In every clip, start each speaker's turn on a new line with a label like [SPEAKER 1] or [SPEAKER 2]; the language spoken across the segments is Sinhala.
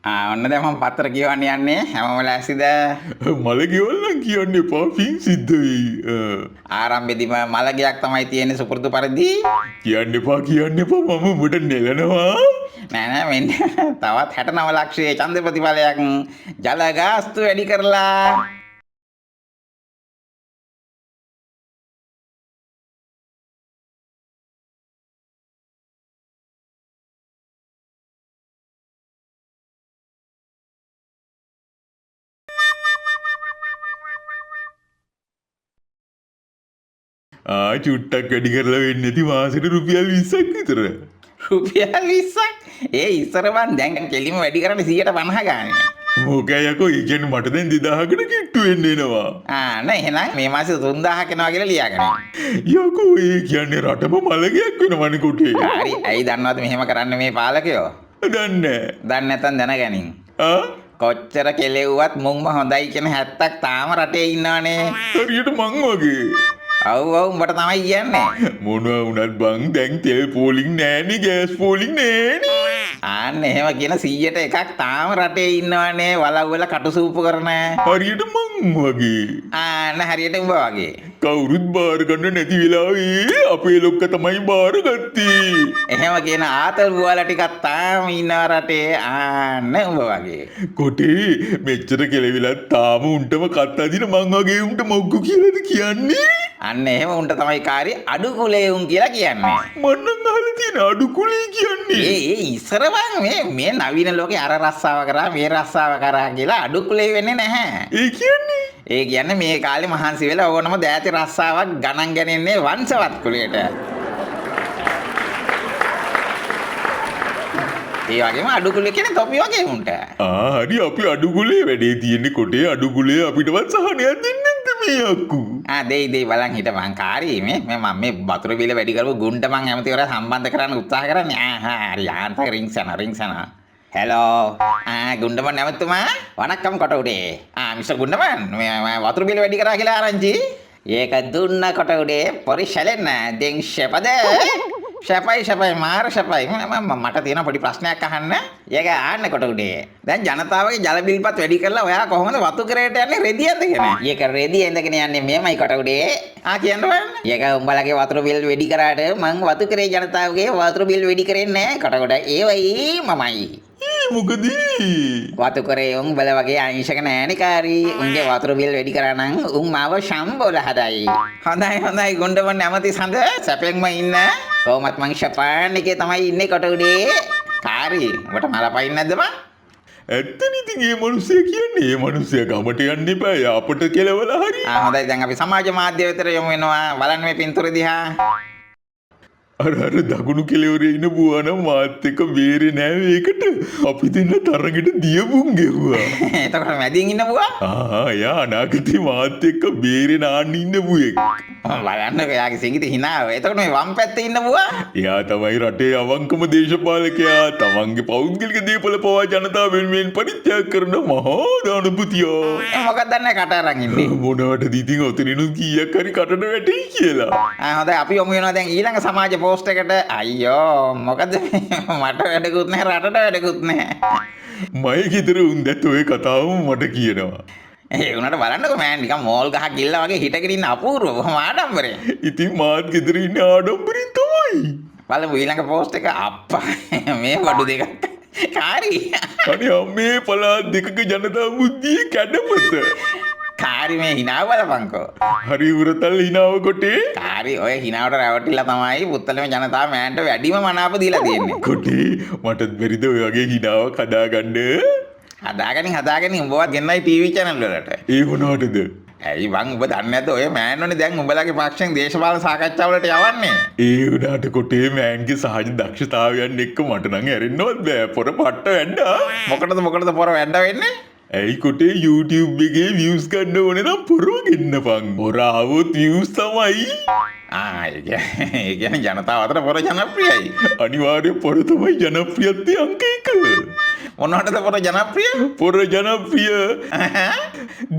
[SPEAKER 1] ඔන්න දැන් මම පත්‍ර කියවන්න යන්නේ. හැමෝම ලෑස්තිද?
[SPEAKER 2] මල ගෙවල් නම් කියන්න එපා පින් සිද්ධ වෙයි.
[SPEAKER 1] ආරම්භයේදීම මලගයක් තමයි තියෙන්නේ සුපුරුදු පරිදි.
[SPEAKER 2] කියන්න එපා මම උඹට නෙලනවා.
[SPEAKER 1] නෑ මෙන්න තවත් 69 ලක්ෂයේ ඡන්ද ප්‍රතිඵලයක් ජල ගාස්තු වැඩි කරලා.
[SPEAKER 2] චුට්ටක් වැඩි කරලා වෙන්නේ නැති මාසෙට රුපියල් 20ක් විතර.
[SPEAKER 1] රුපියල් 20ක්? ඒ ඉස්සර මං දැන් කෙලිම වැඩි කරන්නේ 150 ගානේ.
[SPEAKER 2] මොකයි යකෝ ඒ කියන්නේ මට දැන් 2000කට කිට්ටු වෙන්න එනවා.
[SPEAKER 1] නෑ එහෙනම් මේ මාසේ 3000ක් එනවා කියලා ලියාගන්න.
[SPEAKER 2] යකෝ ඒ කියන්නේ රටම මලගයක් වෙනවනේ කොටේ.
[SPEAKER 1] හරි ඇයි දන්නවද මෙහෙම කරන්න මේ පාලකයෝ?
[SPEAKER 2] දන්නේ
[SPEAKER 1] නැත්තම් දැනගනින්. කොච්චර කෙලෙව්වත් මුංම හොඳයි කියන 70ක් තාම රටේ ඉන්නවනේ.
[SPEAKER 2] හරියට මං වගේ.
[SPEAKER 1] ඔව් උඹට තමයි කියන්නේ.
[SPEAKER 2] මොනවා වුණත් බං දැන් තෙල් පෝලිං නෑනේ ගෑස් පෝලිං නෑනේ.
[SPEAKER 1] එහෙම කියන 100ට එකක් තාම රටේ ඉන්නවනේ වලව්වල කටුසූපු කරන.
[SPEAKER 2] හරියට මං වගේ.
[SPEAKER 1] හරියට උඹ වගේ.
[SPEAKER 2] කවුරුත් බාර ගන්න නැති වෙලාවේ අපේ ලොක්ක තමයි බාර ගත්තේ.
[SPEAKER 1] එහෙම කියන ආතල් වල ටිකක් තාම ඉන්නව රටේ. උඹ වගේ.
[SPEAKER 2] කොටේ මෙච්චර කෙලවිලා තාම උන්ටම කත් අදින මං වගේ උන්ට මොග්ගු කියලාද කියන්නේ?
[SPEAKER 1] එහෙම උන්ට තමයි කාරි අඩු කුලේ උන් කියලා කියන්නේ.
[SPEAKER 2] මන්නම් අහලා තියෙන අඩු කුලේ කියන්නේ.
[SPEAKER 1] ඒ ඉස්සර මේ නවීන ලෝකේ අර රස්සාව කරා මේ රස්සාව කරා කියලා අඩු කුලේ වෙන්නේ නැහැ. ඒ කියන්නේ මේ කාලේ මහන්සි වෙලා ඕනම දෑති රස්සාවක් ගණන් ගන්නේ වංශවත් කුලයට. ඒ වගේම අඩු කුලේ කියන්නේ තොපි වගේ උන්ට.
[SPEAKER 2] හරි අපි අඩු කුලේ වැඩේ තියෙන්නේ කොටේ අඩු කුලේ අපිටවත් සහනයක් දෙන්නේ නැද්ද මේ අක්කු?
[SPEAKER 1] දෙයි බලන් හිටපන් කාරී මම මේ වතුර බිල වැඩි කරපු ගුණ්ඩ මං ඇමතිවරයා සම්බන්ධ කරන්න උත්සාහ කරන්නේ. හරි යාන්තම් රින්සන. Hello. Gundaman නැමතුමා වණක්කම් කොට උඩේ. මිස්ටර් ගුණ්ඩමන් මේ වතුර බිල වැඩි කරා කියලා ආරංචි. ඒක දුන්න කොට උඩේ පරිශලෙන්න දෙන් ෂපද. ෂපයි මාර ෂපයි. මට තියෙන පොඩි ප්‍රශ්නයක් අහන්න. ඒක ආන්න කොට උඩේ. දැන් ජනතාවගේ ජල බිල්පත් වැඩි කරලා ඔයා කොහොමද වතු කරේට යන්නේ රෙදි ඇඳගෙන? ඒක රෙදි ඇඳගෙන යන්නේ මෙමයි කොට උඩේ. කියන්න බලන්න. ඒක උඹලගේ වතුර බිල් වැඩි කරාට මං වතු කරේ ජනතාවගේ වතුර බිල් වැඩි කරන්නේ නැහැ කොට උඩ. ඒවයි මමයි.
[SPEAKER 2] මොකද
[SPEAKER 1] වතු කරේ උඹල වගේ අහිංසක නෑනේ කාරී. උන්ගේ වතුර බිල් වැඩි කරා නම් උන් මාව ශම්බෝල හදයි. හොඳයි ගුණ්ඩමන් නැමති සඳ සැපෙන්ම ඉන්න. කොහොමත් මං ෂපාන් එකේ තමයි ඉන්නේ කොට උඩේ. කාරී උඹට මල පයින් නැද්ද බං?
[SPEAKER 2] ඇත්තනේ ඉතින් මේ මිනිස්සයා කියන්නේ මේ මිනිස්සයා ගමට යන්න එපා යාපට කෙලවලා හරි.
[SPEAKER 1] හොඳයි දැන් අපි සමාජ මාධ්‍ය වෙතට යමු වෙනවා. බලන්න මේ පින්තූර දිහා.
[SPEAKER 2] අර දකුණු කෙළවරේ ඉන්න බුවානම් මාත් එක්ක බේරේ නෑ මේකට. අපි දෙන්න තරගෙට දියමුන් ගෙව්වා.
[SPEAKER 1] එතකොට මැදින් ඉන්න බුවා?
[SPEAKER 2] එයා අනාගතේ මාත් එක්ක බේරේ නාන්න ඉන්න බුවෙක්.
[SPEAKER 1] බලන්නකෝ එයාගේ සිඟිති හිනාව. එතකොට මේ වම් පැත්තේ ඉන්න බුවා?
[SPEAKER 2] එයා තමයි රටේ අවංකම දේශපාලකයා. තමන්ගේ පෞද්ගලික දේපල පවා ජනතාව වෙනුවෙන් පරිත්‍යාග කරන මහා දානපතියා.
[SPEAKER 1] මොකක්ද දන්නේ කට අරන් ඉන්නේ?
[SPEAKER 2] මොනවටද ඉතින් ඔතනිනුත් කීයක් හරි කටට වැටෙයි කියලා.
[SPEAKER 1] හොඳයි අපි යමු වෙනවා දැන් ඊළඟ සමාජ පෝස්ට් එකට. අයියෝ මොකද මට වැඩකුත් නැහැ රටට වැඩකුත් නැහැ.
[SPEAKER 2] මයි ගෙදර උන් දැත් ඔය කතාවම මට කියනවා.
[SPEAKER 1] ඒ උනට බලන්නකෝ මෑන් නිකන් මෝල් ගහක් ගිල්ලා වගේ හිටගෙන ඉන්න අපූර්ව බොහොම ආඩම්බරේ.
[SPEAKER 2] ඉතින් මාත් ගෙදර ඉන්නේ ආඩම්බරින් තමයි.
[SPEAKER 1] බලමු ඊළඟ පෝස්ට් එක අප්පා මේ වඩු දෙකක්. කාරි.
[SPEAKER 2] අනේ අම්මේ පළාත් දෙකක ජනතා බුද්ධියේ කැඩපත.
[SPEAKER 1] කාරි මේ හිනාව බලපංකෝ.
[SPEAKER 2] හරි උරතල් හිනාව කොටේ.
[SPEAKER 1] කාරි ඔය හිනාවට රැවටිලා තමයි පුත්තලම ජනතාව මෑන්ට වැඩිම මනාප දීලා තියෙන්නේ.
[SPEAKER 2] කොටේ මටත් බැරිද ඔය වගේ හිනාවක් හදාගන්න?
[SPEAKER 1] හදාගනින් උඹවත් ගෙන්නයි ටීවී channel වලට.
[SPEAKER 2] ඒ මොනවටද?
[SPEAKER 1] ඇයි බං උඹ දන්නේ නැද්ද ඔය මෑන්වනේ දැන් උඹලගේ පක්ෂෙන් දේශපාලන සාකච්ඡාවලට යවන්නේ.
[SPEAKER 2] ඒ උඩට කොටේ මෑන්ගේ සහජ දක්ෂතාවයන් එක්ක මට නම් ඇරෙන්නවත් බෑ. පොර පට්ට වැඩා.
[SPEAKER 1] මොකටද පොර වැඩ වෙන්නේ?
[SPEAKER 2] ඇයි කොටේ YouTube එකේ views ගන්න ඕනේ නම් පොරව ගෙන්නපන්. පොර આવොත් views තමයි.
[SPEAKER 1] ඒ කියන්නේ ජනතාව අතර පොර ජනප්‍රියයි.
[SPEAKER 2] අනිවාර්යෙන් පොර තමයි ජනප්‍රියත්වයේ අංක 1.
[SPEAKER 1] මොනවටද පොර ජනප්‍රිය?
[SPEAKER 2] පොර ජනප්‍රිය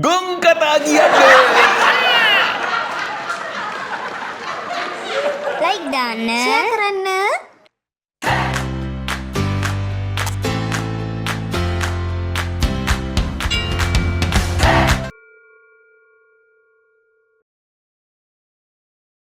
[SPEAKER 1] ගොන් කතා කියන්නේ.
[SPEAKER 3] ලයික් දාන්න, ෂෙයා කරන්න.